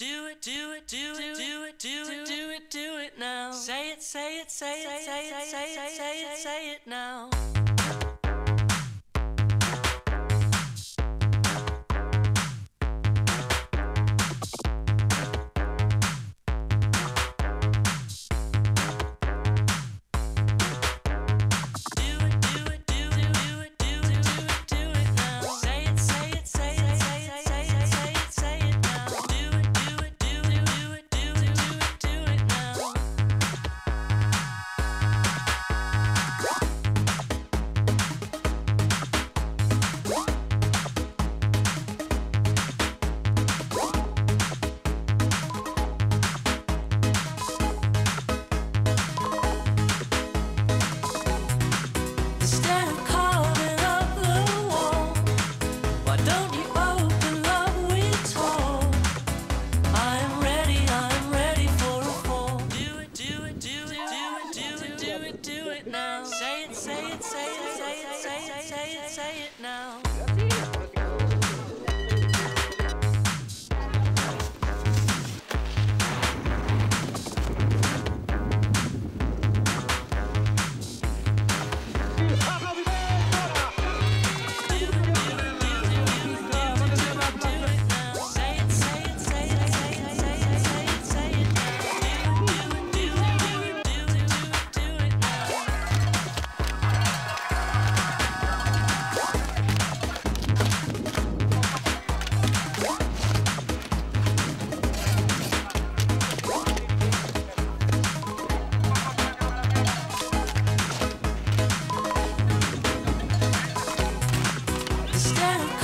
Do it, do it, do it, do it, do it, do it, do it now. Say it, say it, say it, say it, say it, say it, say it now. Say it now. Instead of